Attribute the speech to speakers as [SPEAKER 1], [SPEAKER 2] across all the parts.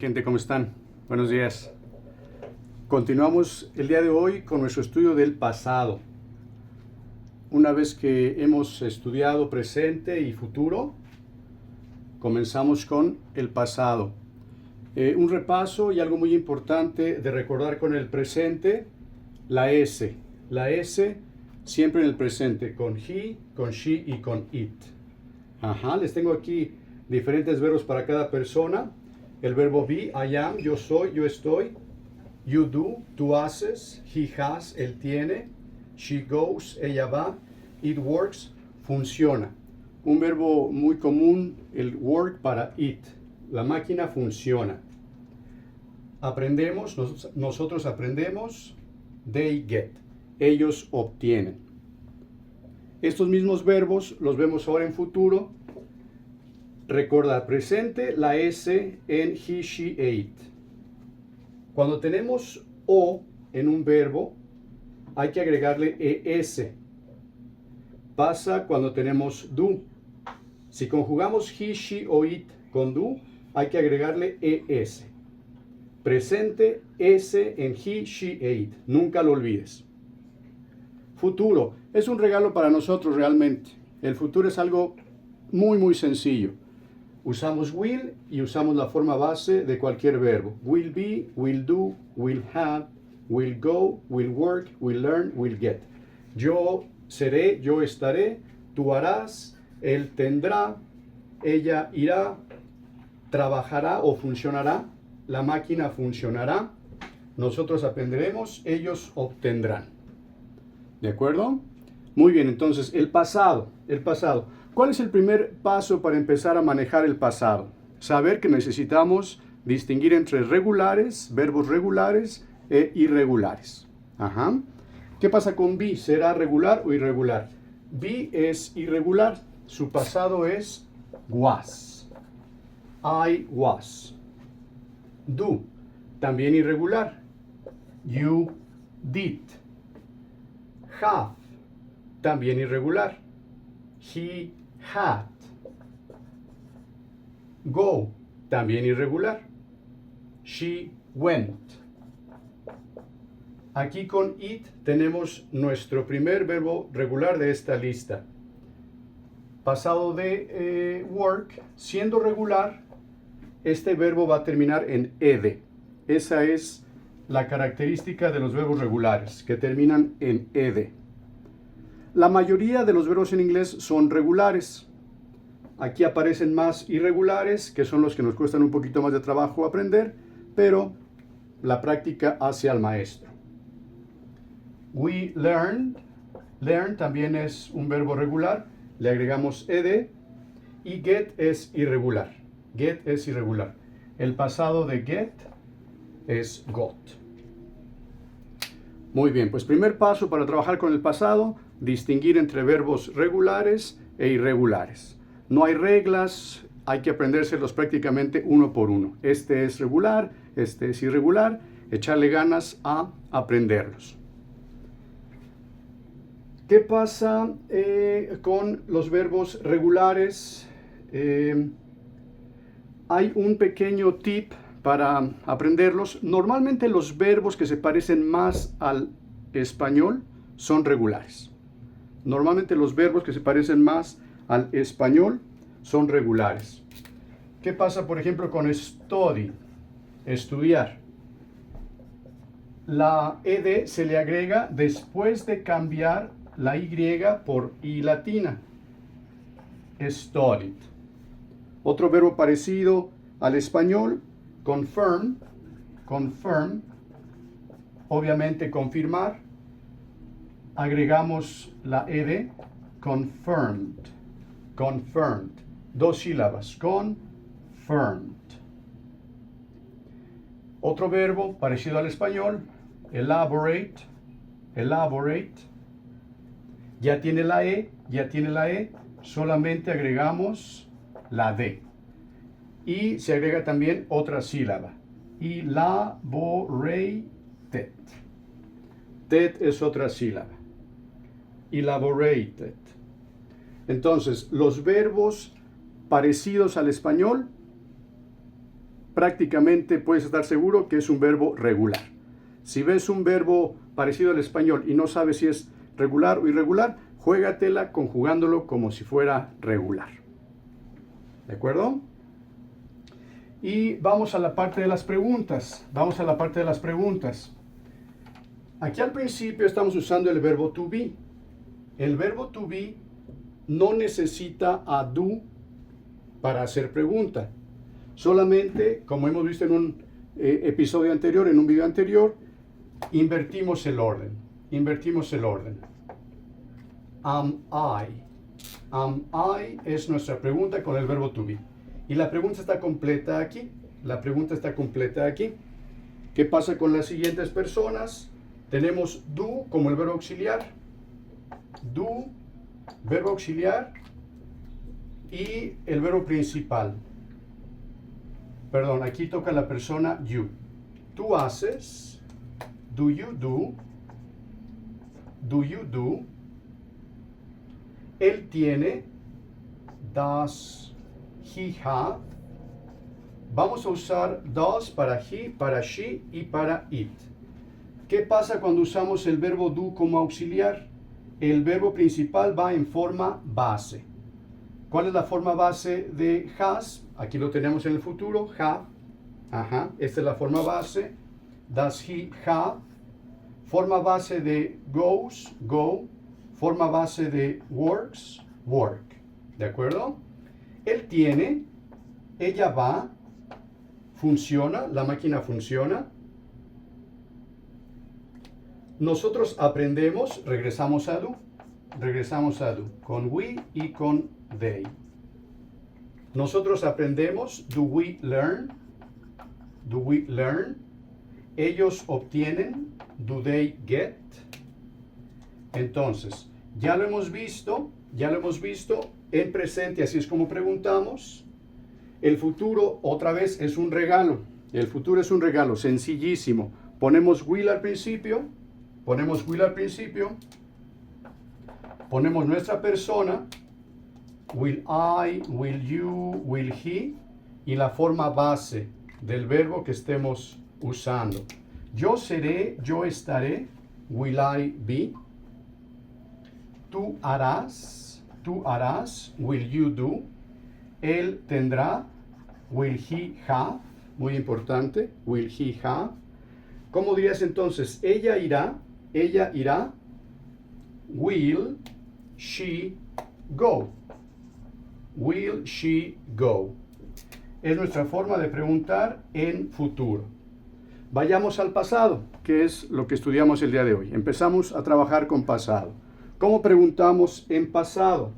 [SPEAKER 1] Gente, ¿cómo están? Buenos días. Continuamos el día de hoy con nuestro estudio del pasado. Una vez que hemos estudiado presente y futuro, comenzamos con el pasado. Un repaso y algo muy importante de recordar con el presente, la S. La S siempre en el presente, con he, con she y con it. Les tengo aquí diferentes verbos para cada persona. El verbo be, I am, yo soy, yo estoy. You do, tú haces. He has, él tiene. She goes, ella va. It works, funciona. Un verbo muy común, el work para it. La máquina funciona. Aprendemos, nosotros aprendemos. They get, ellos obtienen. Estos mismos verbos los vemos ahora en futuro. Recordar presente, la S en he, she, ate. Cuando tenemos o en un verbo, hay que agregarle es. Pasa cuando tenemos do. Si conjugamos he, she o it con do, hay que agregarle es. Presente, S en he, she, ate. Nunca lo olvides. Futuro. Es un regalo para nosotros realmente. El futuro es algo muy sencillo. Usamos will y usamos la forma base de cualquier verbo. Will be, will do, will have, will go, will work, will learn, will get. Yo seré, yo estaré, tú harás, él tendrá, ella irá, trabajará o funcionará, la máquina funcionará, nosotros aprenderemos, ellos obtendrán. ¿De acuerdo? Muy bien, entonces el pasado. ¿Cuál es el primer paso para empezar a manejar el pasado? Saber que necesitamos distinguir entre regulares, verbos regulares e irregulares. ¿Qué pasa con be? ¿Será regular o irregular? Be es irregular. Su pasado es was. I was. Do, también irregular. You did. Have, también irregular. He had. Go, también irregular. She went. Aquí con it tenemos nuestro primer verbo regular de esta lista. Pasado de work, siendo regular, este verbo va a terminar en ed. Esa es la característica de los verbos regulares, que terminan en ed. La mayoría de los verbos en inglés son regulares. Aquí aparecen más irregulares, que son los que nos cuestan un poquito más de trabajo aprender, pero la práctica hace al maestro. We learned. Learn también es un verbo regular. Le agregamos ed. Y get es irregular. Get es irregular. El pasado de get es got. Muy bien, pues primer paso para trabajar con el pasado, distinguir entre verbos regulares e irregulares. No hay reglas, hay que aprendérselos prácticamente uno por uno. Este es regular, este es irregular, echarle ganas a aprenderlos. ¿Qué pasa con los verbos regulares? Hay un pequeño tip para aprenderlos. Normalmente los verbos que se parecen más al español son regulares. Normalmente los verbos que se parecen más al español son regulares. ¿Qué pasa, por ejemplo, con study? Estudiar. La ed se le agrega después de cambiar la y por i latina. Studied. Otro verbo parecido al español, confirm. Confirm. Obviamente confirmar. Agregamos la ed, confirmed. Confirmed. Dos sílabas, confirmed. Otro verbo parecido al español, elaborate. Elaborate. Ya tiene la e, solamente agregamos la d. Y se agrega también otra sílaba. Elaborated. Ted es otra sílaba. Elaborated. Entonces, los verbos parecidos al español prácticamente puedes estar seguro que es un verbo regular. Si ves un verbo parecido al español y no sabes si es regular o irregular, juégatela conjugándolo como si fuera regular. ¿De acuerdo? Y vamos a la parte de las preguntas. Vamos a la parte de las preguntas. Aquí al principio estamos usando el verbo to be. El verbo to be no necesita a do para hacer pregunta. Solamente, como hemos visto en un episodio anterior, en un video anterior, invertimos el orden. Invertimos el orden. Am I. Am I es nuestra pregunta con el verbo to be. Y la pregunta está completa aquí. La pregunta está completa aquí. ¿Qué pasa con las siguientes personas? Tenemos do como el verbo auxiliar. Do, verbo auxiliar y el verbo principal. Perdón, aquí toca la persona you. Tú haces. Do you do? Do you do? Él tiene. Does he have? Vamos a usar does para he, para she y para it. ¿Qué pasa cuando usamos el verbo do como auxiliar? El verbo principal va en forma base. ¿Cuál es la forma base de has? Aquí lo tenemos en el futuro, have. Ajá, esta es la forma base. Does he have? Forma base de goes, go. Forma base de works, work. ¿De acuerdo? Él tiene, ella va, funciona, la máquina funciona. Nosotros aprendemos, regresamos a do, con we y con they. Nosotros aprendemos, do we learn, ellos obtienen, do they get. Entonces, ya lo hemos visto en presente, así es como preguntamos. El futuro otra vez es un regalo, sencillísimo. Ponemos will al principio, ponemos nuestra persona, will I, will you, will he, y la forma base del verbo que estemos usando. Yo seré, yo estaré, will I be. Tú harás, will you do. Él tendrá, will he have. Muy importante, will he have. ¿Cómo dirías entonces? Ella irá, will she go. Will she go. Es nuestra forma de preguntar en futuro. Vayamos al pasado, que es lo que estudiamos el día de hoy. Empezamos a trabajar con pasado. ¿Cómo preguntamos en pasado?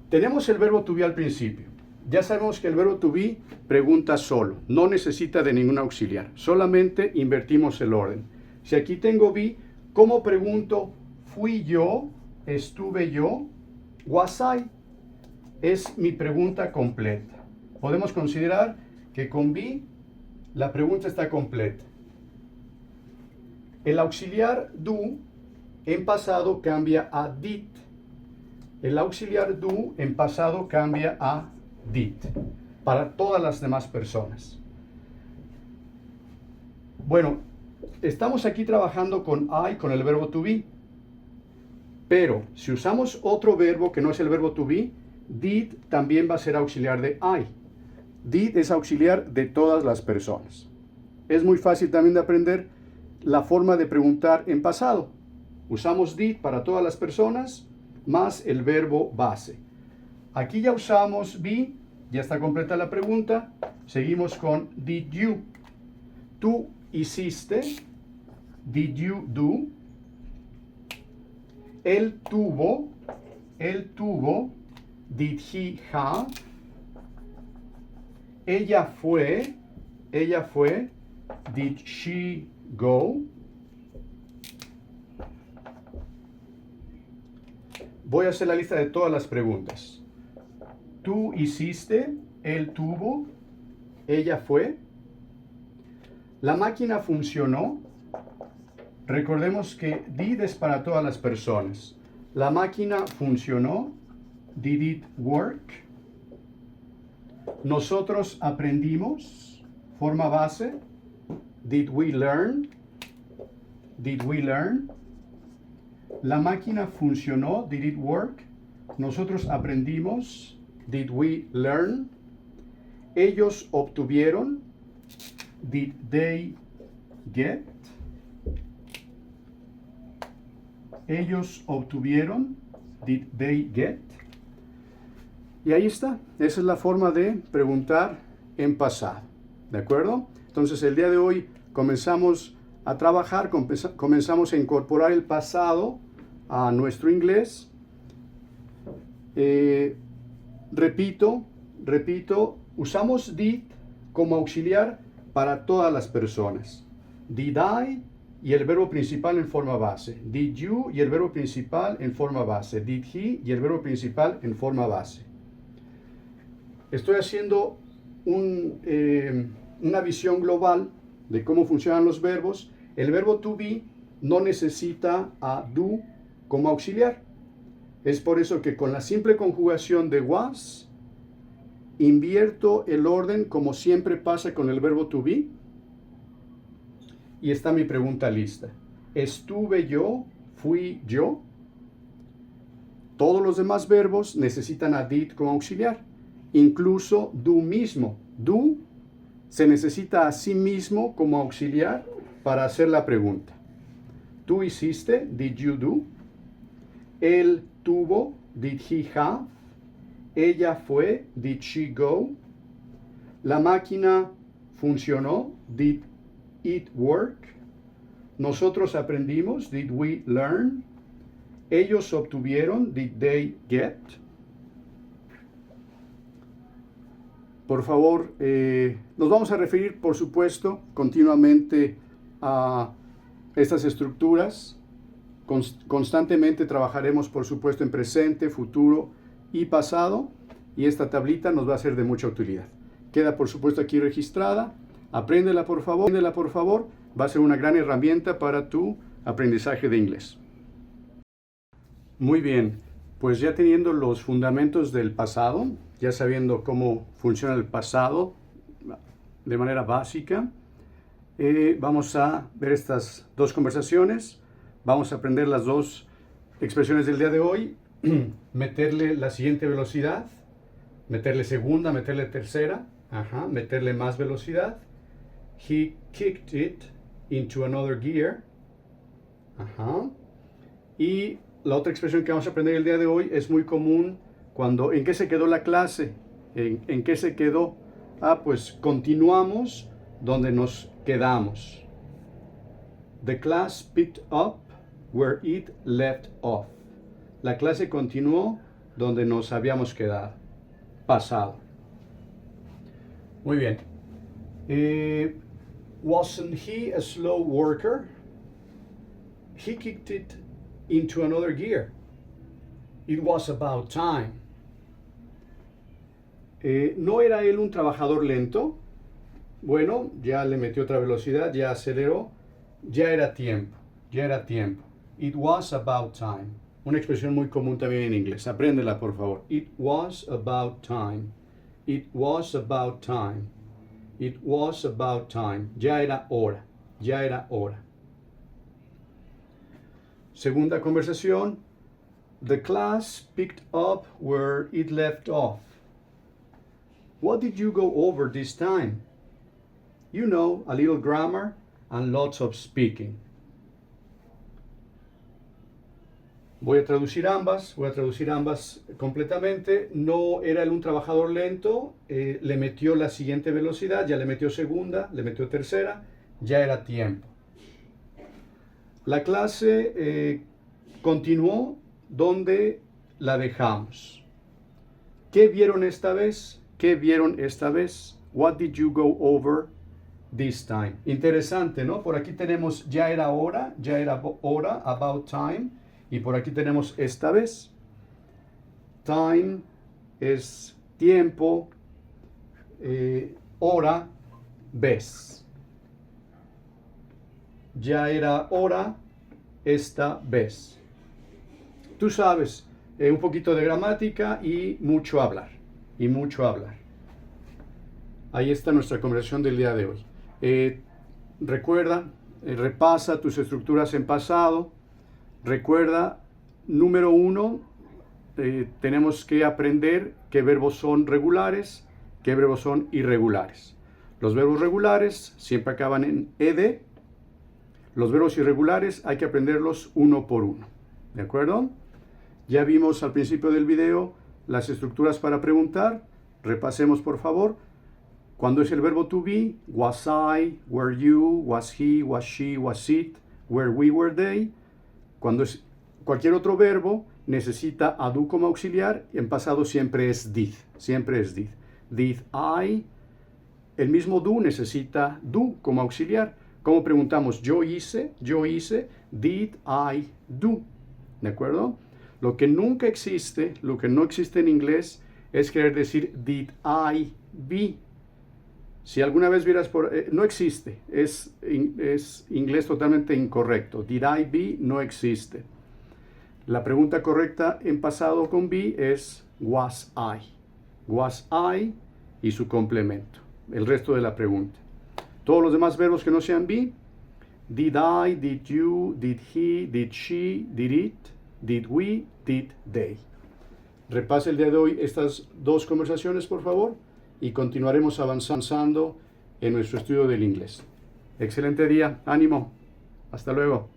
[SPEAKER 1] Tenemos el verbo to be al principio. Ya sabemos que el verbo to be pregunta solo, no necesita de ningún auxiliar, solamente invertimos el orden. Si aquí tengo be, ¿cómo pregunto? ¿Fui yo? ¿Estuve yo? ¿Was I? Es mi pregunta completa. Podemos considerar que con be la pregunta está completa. El auxiliar do en pasado cambia a did. El auxiliar do en pasado cambia a did para todas las demás personas. Bueno, estamos aquí trabajando con I, con el verbo to be, pero si usamos otro verbo que no es el verbo to be, did también va a ser auxiliar de I. Did es auxiliar de todas las personas. Es muy fácil también de aprender la forma de preguntar en pasado. Usamos did para todas las personas más el verbo base. Aquí ya usamos be, ya está completa la pregunta. Seguimos con did you. Tú hiciste, did you do. Él tuvo, did he have. Ella fue, did she go. Voy a hacer la lista de todas las preguntas. Tú hiciste, él tuvo, ella fue. La máquina funcionó. Recordemos que did es para todas las personas. La máquina funcionó. Did it work? Nosotros aprendimos, forma base. Did we learn? Did we learn? La máquina funcionó. Did it work? Nosotros aprendimos. Did we learn? Ellos obtuvieron. Did they get? Ellos obtuvieron. Did they get? Y ahí está. Esa es la forma de preguntar en pasado. ¿De acuerdo? Entonces el día de hoy comenzamos a trabajar, comenzamos a incorporar el pasado a nuestro inglés. Repito, usamos did como auxiliar para todas las personas. Did I y el verbo principal en forma base. Did you y el verbo principal en forma base. Did he y el verbo principal en forma base. Estoy haciendo una visión global de cómo funcionan los verbos. El verbo to be no necesita a do como auxiliar. Es por eso que con la simple conjugación de was, invierto el orden como siempre pasa con el verbo to be. Y está mi pregunta lista. ¿Estuve yo? ¿Fui yo? Todos los demás verbos necesitan a did como auxiliar. Incluso do mismo. Do se necesita a sí mismo como auxiliar para hacer la pregunta. ¿Tú hiciste? Did you do? Él tuvo. Did he have? Ella fue. Did she go? La máquina funcionó. Did it work? Nosotros aprendimos. Did we learn? Ellos obtuvieron. Did they get? Por favor, nos vamos a referir, por supuesto, continuamente a estas estructuras. Constantemente trabajaremos, por supuesto, en presente, futuro y pasado. Y esta tablita nos va a ser de mucha utilidad. Queda, por supuesto, aquí registrada. Apréndela, por favor. Apréndela, por favor. Va a ser una gran herramienta para tu aprendizaje de inglés. Muy bien. Pues ya teniendo los fundamentos del pasado, ya sabiendo cómo funciona el pasado de manera básica, vamos a ver estas dos conversaciones. Vamos a aprender las dos expresiones del día de hoy, meterle la siguiente velocidad, meterle segunda, meterle tercera, meterle más velocidad. He kicked it into another gear. Y la otra expresión que vamos a aprender el día de hoy es muy común cuando, ¿en qué se quedó la clase? ¿En qué se quedó? Pues continuamos donde nos quedamos. The class picked up where it left off. La clase continuó donde nos habíamos quedado. Pasado. Muy bien. Wasn't he a slow worker? He kicked it into another gear. It was about time. ¿No era él un trabajador lento? Bueno, ya le metió otra velocidad, ya aceleró. Ya era tiempo, ya era tiempo. It was about time. Una expresión muy común también en inglés. Apréndela, por favor. It was about time. It was about time. It was about time. Ya era hora, ya era hora. Segunda conversación. The class picked up where it left off. What did you go over this time? You know, a little grammar and lots of speaking. Voy a traducir ambas completamente. No era él un trabajador lento, le metió la siguiente velocidad, ya le metió segunda, le metió tercera, ya era tiempo. La clase continuó donde la dejamos. ¿Qué vieron esta vez? ¿Qué vieron esta vez? What did you go over this time? Interesante, ¿no? Por aquí tenemos ya era hora, about time. Y por aquí tenemos esta vez. Time es tiempo, hora, vez. Ya era hora, esta vez. Tú sabes, un poquito de gramática y mucho hablar. Ahí está nuestra conversación del día de hoy. Recuerda, repasa tus estructuras en pasado. Recuerda, número 1, tenemos que aprender qué verbos son regulares, qué verbos son irregulares. Los verbos regulares siempre acaban en ed. Los verbos irregulares hay que aprenderlos uno por uno. ¿De acuerdo? Ya vimos al principio del video las estructuras para preguntar. Repasemos, por favor. Cuando es el verbo to be, was I, were you, was he, was she, was it, were we, were they. Cuando es cualquier otro verbo, necesita a do como auxiliar. En pasado siempre es did. Siempre es did. Did I. El mismo do necesita do como auxiliar. ¿Cómo preguntamos? Yo hice, did I do. ¿De acuerdo? Lo que nunca existe, lo que no existe en inglés, es querer decir did I be. Si alguna vez vieras no existe, es inglés totalmente incorrecto. Did I be no existe. La pregunta correcta en pasado con be es was I. Was I y su complemento. El resto de la pregunta. Todos los demás verbos que no sean be, did I, did you, did he, did she, did it, did we, did they. Repase el día de hoy estas dos conversaciones, por favor, y continuaremos avanzando en nuestro estudio del inglés. Excelente día, ánimo, hasta luego.